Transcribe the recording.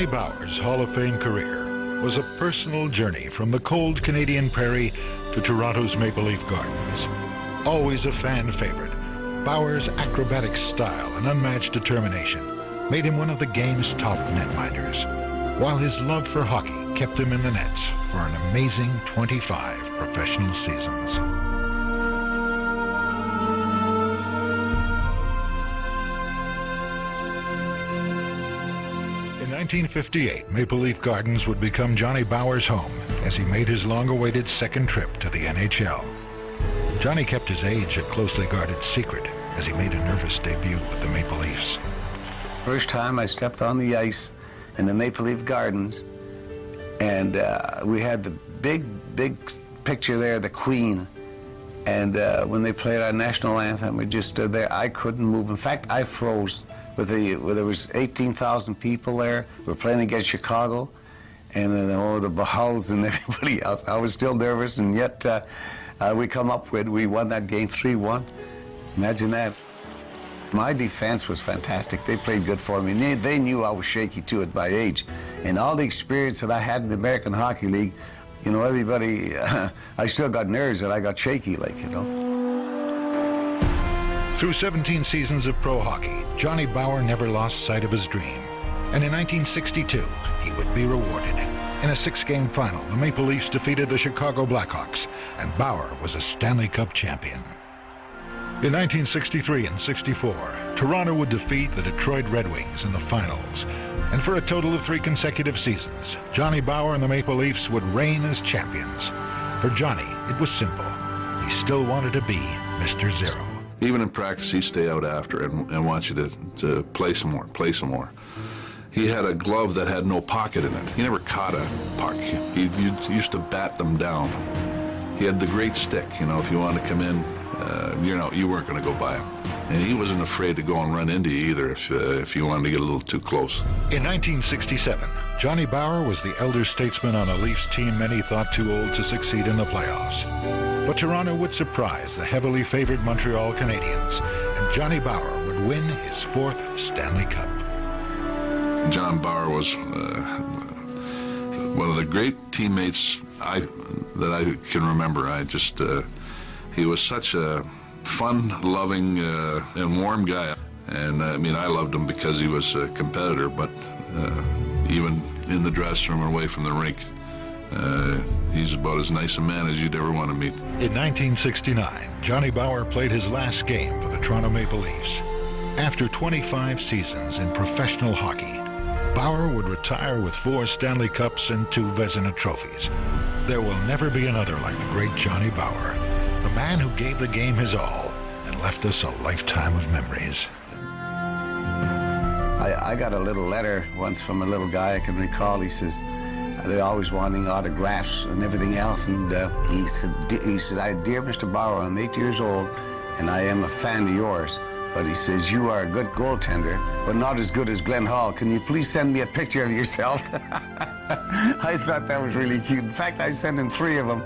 Johnny Bower's Hall of Fame career was a personal journey from the cold Canadian prairie to Toronto's Maple Leaf Gardens. Always a fan favorite, Bower's acrobatic style and unmatched determination made him one of the game's top netminders, while his love for hockey kept him in the nets for an amazing 25 professional seasons. In 1958, Maple Leaf Gardens would become Johnny Bower's home as he made his long-awaited second trip to the NHL. Johnny kept his age a closely guarded secret as he made a nervous debut with the Maple Leafs. First time I stepped on the ice in the Maple Leaf Gardens, and we had the big picture there, the Queen, and when they played our national anthem, we just stood there. I couldn't move. In fact, I froze. There was 18,000 people there. We were playing against Chicago, and then the Bulls and everybody else. I was still nervous, and yet we won that game 3-1. Imagine that. My defense was fantastic. They played good for me. They knew I was shaky too at my age, and all the experience that I had in the American Hockey League, you know, everybody, I still got nerves that I got shaky, like, you know. Through 17 seasons of pro hockey, Johnny Bower never lost sight of his dream. And in 1962, he would be rewarded. In a 6-game final, the Maple Leafs defeated the Chicago Blackhawks, and Bower was a Stanley Cup champion. In 1963 and 64, Toronto would defeat the Detroit Red Wings in the finals. And for a total of 3 consecutive seasons, Johnny Bower and the Maple Leafs would reign as champions. For Johnny, it was simple. He still wanted to be Mr. Zero. Even in practice, he'd stay out after and want you to play some more. He had a glove that had no pocket in it. He never caught a puck. He used to bat them down. He had the great stick, you know, if you wanted to come in, you weren't going to go by him. And he wasn't afraid to go and run into you either if you wanted to get a little too close. In 1967, Johnny Bower was the elder statesman on a Leafs team many thought too old to succeed in the playoffs. But Toronto would surprise the heavily favored Montreal Canadiens, and Johnny Bower would win his 4th Stanley Cup. John Bower was one of the great teammates that I can remember. He was such a fun-loving and warm guy. And I mean, I loved him because he was a competitor, but even in the dressing room and away from the rink, he's about as nice a man as you'd ever want to meet. In 1969, Johnny Bower played his last game for the Toronto Maple Leafs. After 25 seasons in professional hockey, Bower would retire with 4 Stanley Cups and 2 Vezina trophies. There will never be another like the great Johnny Bower, the man who gave the game his all and left us a lifetime of memories. I got a little letter once from a little guy I can recall. He says, they're always wanting autographs and everything else. And he said, Dear Mr. Bower, I'm 8 years old, and I am a fan of yours. But he says, you are a good goaltender, but not as good as Glenn Hall. Can you please send me a picture of yourself? I thought that was really cute. In fact, I sent him 3 of them.